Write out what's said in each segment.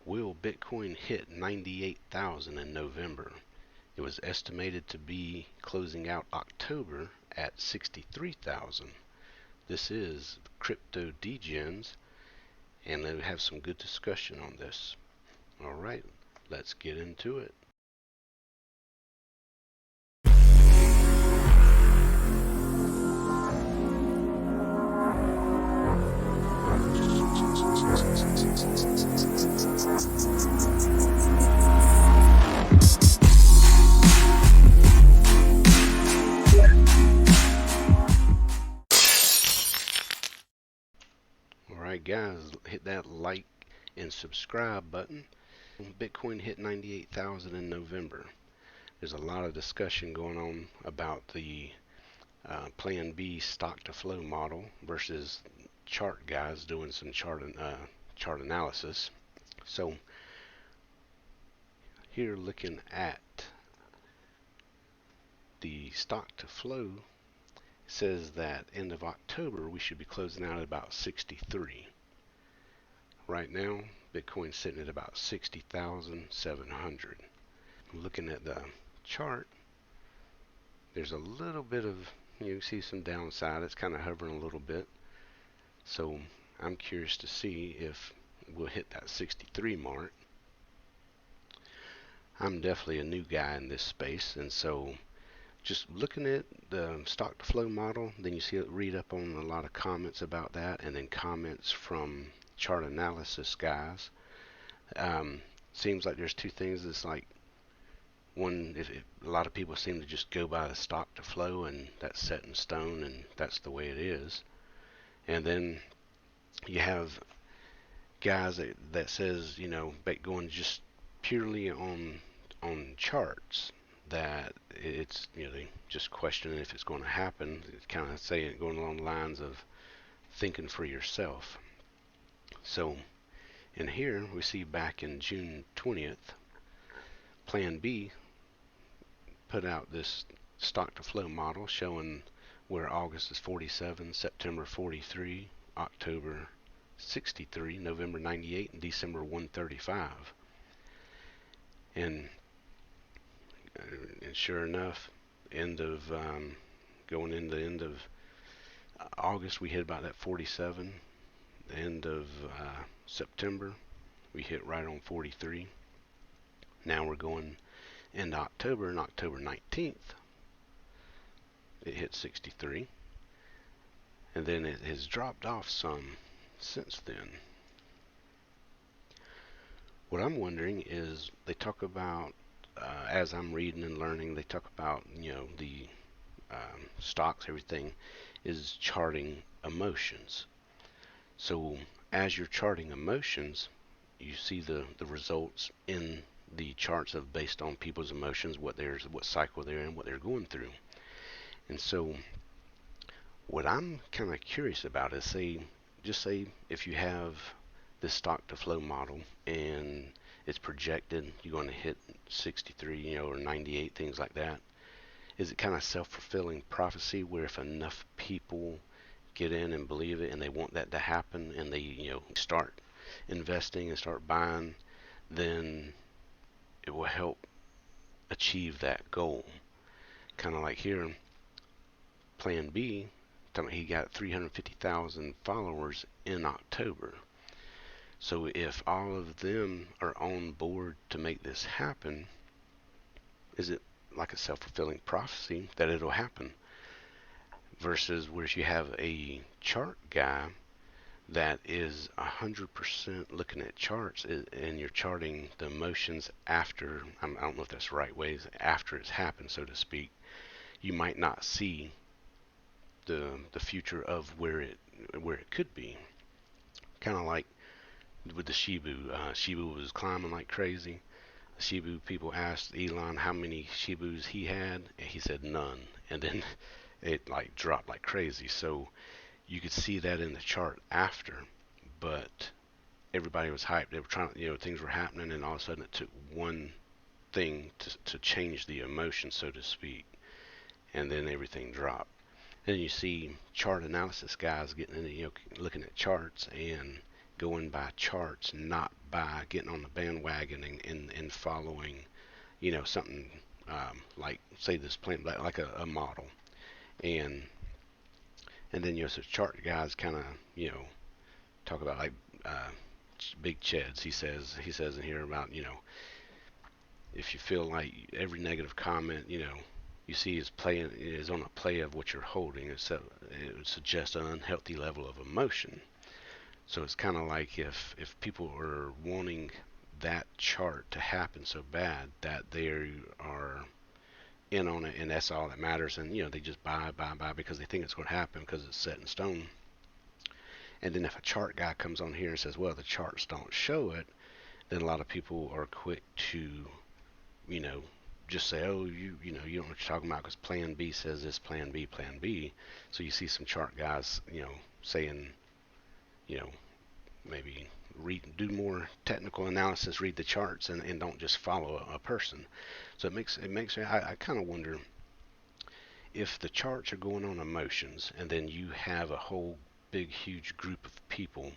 Will Bitcoin hit 98,000 in November? It was estimated to be closing out October at 63,000. This is Crypto Degens, and they have some good discussion on this. All right, let's get into it. Alright guys, hit that like and subscribe button. Bitcoin hit 98,000 in November. There's a lot of discussion going on about the Plan B stock to flow model versus chart guys doing some chart analysis. So here looking at the stock to flow, says that end of October we should be closing out at about 63. Right now Bitcoin's sitting at about 60,700. Looking at the chart, there's a little bit of, you see some downside. It's kind of hovering a little bit, so I'm curious to see if we'll hit that 63 mark. I'm definitely a new guy in this space, and so just looking at the stock to flow model, then you see it read up on a lot of comments about that, and then comments from chart analysis guys. Seems like there's two things. It's like one, if a lot of people seem to just go by the stock to flow, and that's set in stone, and that's the way it is. And then you have guys that says, you know, going just purely on charts, that it's, you know, they just questioning if it's going to happen. It's kind of saying, going along the lines of thinking for yourself. So in here we see back in June 20th, Plan B put out this stock to flow model showing where August is 47, September 43, October 63, November 98, and December 135. And sure enough, going into the end of August, we hit about that 47. The end of September, we hit right on 43. Now we're going into October, and October 19th, it hit 63. And then it has dropped off some since then. What I'm wondering is, they talk about, as I'm reading and learning, they talk about, you know, the stocks, everything is charting emotions. So as you're charting emotions, you see the results in the charts of based on people's emotions, what cycle they're in, what they're going through. And so what I'm kind of curious about is, just say if you have this stock to flow model and it's projected you're going to hit 63, you know, or 98, things like that. Is it kind of self-fulfilling prophecy, where if enough people get in and believe it and they want that to happen, and they, you know, start investing and start buying, then it will help achieve that goal? Kind of like here, Plan B, he got 350,000 followers in October. So if all of them are on board to make this happen, is it like a self-fulfilling prophecy that it'll happen? Versus where you have a chart guy that is 100% looking at charts, and you're charting the emotions after, I don't know if that's the right way, after it's happened, so to speak. You might not see the future of where it could be. Kind of like with the Shibu. Shibu was climbing like crazy. The Shibu people asked Elon how many Shibus he had, and he said none. And then it like dropped like crazy. So you could see that in the chart after, but everybody was hyped. They were trying, you know, things were happening, and all of a sudden it took one thing to change the emotion, so to speak, and then everything dropped. Then you see chart analysis guys getting into, you know, looking at charts, and going by charts, not by getting on the bandwagon and following, something like, say, this plan, like a model. And then, so chart guys kind of, talk about, like, uh, big Cheds. He says in here about, if you feel like every negative comment, you see is on a play of what you're holding, it would suggest an unhealthy level of emotion. So it's kind of like if people are wanting that chart to happen so bad that they are in on it, and that's all that matters, and they just buy because they think it's going to happen because it's set in stone. And then if a chart guy comes on here and says, well, the charts don't show it, then a lot of people are quick to, you know, just say, oh, you know, you don't know what you're talking about because Plan B says this, Plan B, Plan B. So you see some chart guys, saying, you know, maybe do more technical analysis, read the charts, and don't just follow a person. So it makes me, I kind of wonder if the charts are going on emotions, and then you have a whole big, huge group of people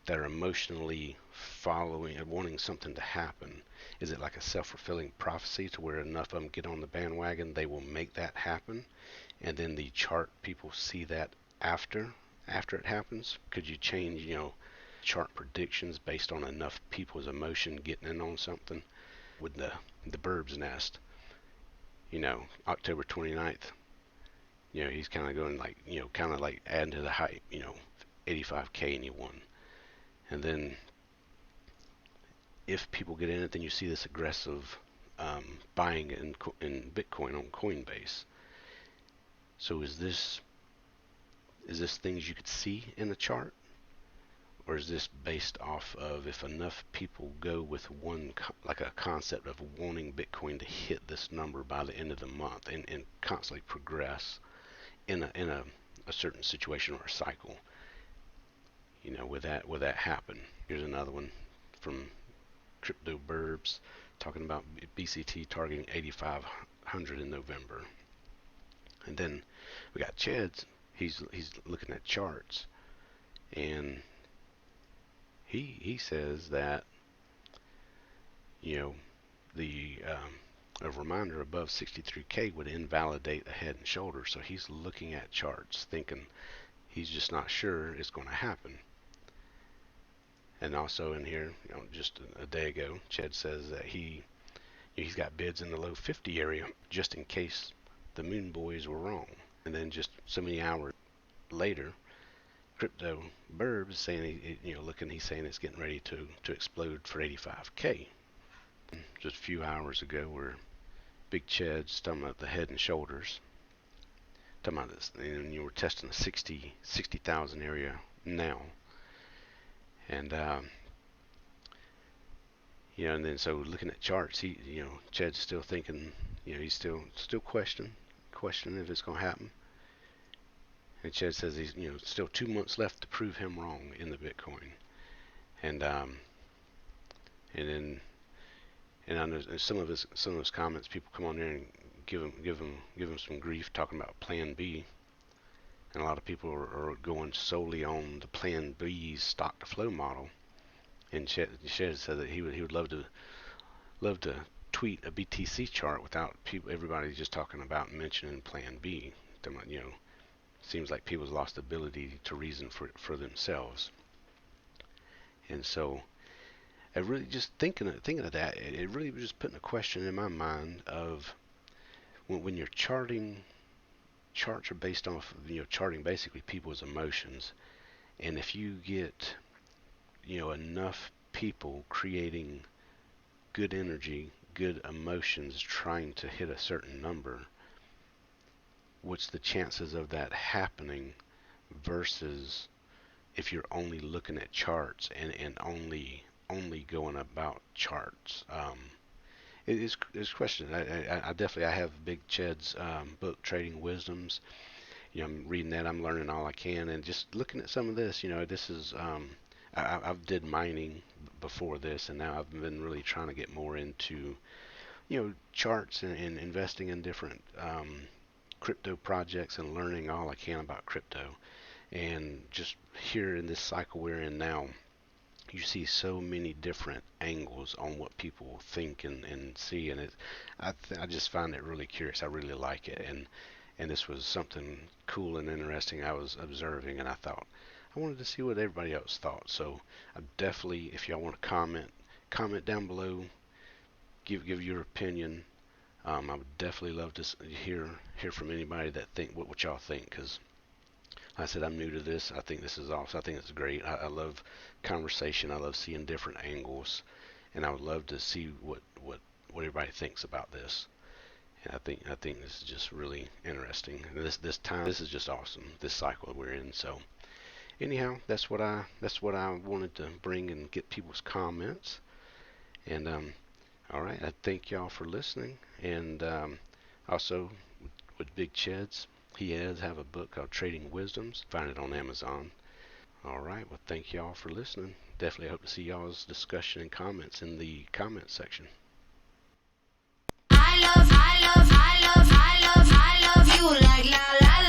that are emotionally following and wanting something to happen. Is it like a self-fulfilling prophecy to where enough of them get on the bandwagon, they will make that happen, and then the chart people see that after it happens? Could you change, chart predictions based on enough people's emotion getting in on something? With the bird's nest, October 29th, he's kind of going like, kind of like adding to the hype, 85K and he won. And then if people get in it, then you see this aggressive buying in Bitcoin on Coinbase. So is this things you could see in the chart, or is this based off of if enough people go with one, like a concept of wanting Bitcoin to hit this number by the end of the month and constantly progress in a certain situation or a cycle? Will that happen? Here's another one from Crypto Burbs talking about BCT targeting 8,500 in November. And then we got Ched's. He's looking at charts, and he says that the a reminder above 63K would invalidate a head and shoulders. So he's looking at charts, thinking he's just not sure it's going to happen. And also in here, just a day ago, Ched says that he's got bids in the low 50 area just in case the Moon Boys were wrong. And then just so many hours later, Crypto Burb is saying, he's saying it's getting ready to explode for 85K. Just a few hours ago, where Big Ched's talking about the head and shoulders, talking about this, and you were testing the 60,000 area now. And and then so looking at charts, Ched's still thinking, he's still questioning if it's going to happen. And Ched says he's, still 2 months left to prove him wrong in the Bitcoin. And then I know some of his comments, people come on there and give him some grief talking about Plan B. And a lot of people are going solely on the Plan B's stock to flow model. And Ched said that he would love to tweet a BTC chart without everybody just talking about mentioning Plan B. Seems like people's lost ability to reason for themselves. And so, I really just thinking of that, it really was just putting a question in my mind of when you're charting. Charts are based off, charting basically people's emotions, and if you get, enough people creating good energy, good emotions, trying to hit a certain number, what's the chances of that happening versus if you're only looking at charts and only going about charts? It's question. I definitely have Big Ched's book Trading Wisdoms. I'm reading that. I'm learning all I can, and just looking at some of this. This is I've did mining before this, and now I've been really trying to get more into charts and investing in different crypto projects and learning all I can about crypto. And just here in this cycle we're in now, you see so many different angles on what people think and see, and I just find it really curious. I really like it, and this was something cool and interesting I was observing, and I thought I wanted to see what everybody else thought. So I definitely, if y'all want to comment down below, give your opinion. I would definitely love to hear from anybody that think what y'all think, because like I said, I'm new to this. I think this is awesome. I think it's great. I love conversation. I love seeing different angles, and I would love to see what everybody thinks about this. And I think this is just really interesting. And this time, this is just awesome. This cycle we're in. So anyhow, that's what I wanted to bring and get people's comments. And all right, I thank y'all for listening. And also with Big Cheds, he has have a book called Trading Wisdoms. Find it on Amazon. All right, well, thank y'all for listening. Definitely hope to see y'all's discussion and comments in the comment section. I love you like la la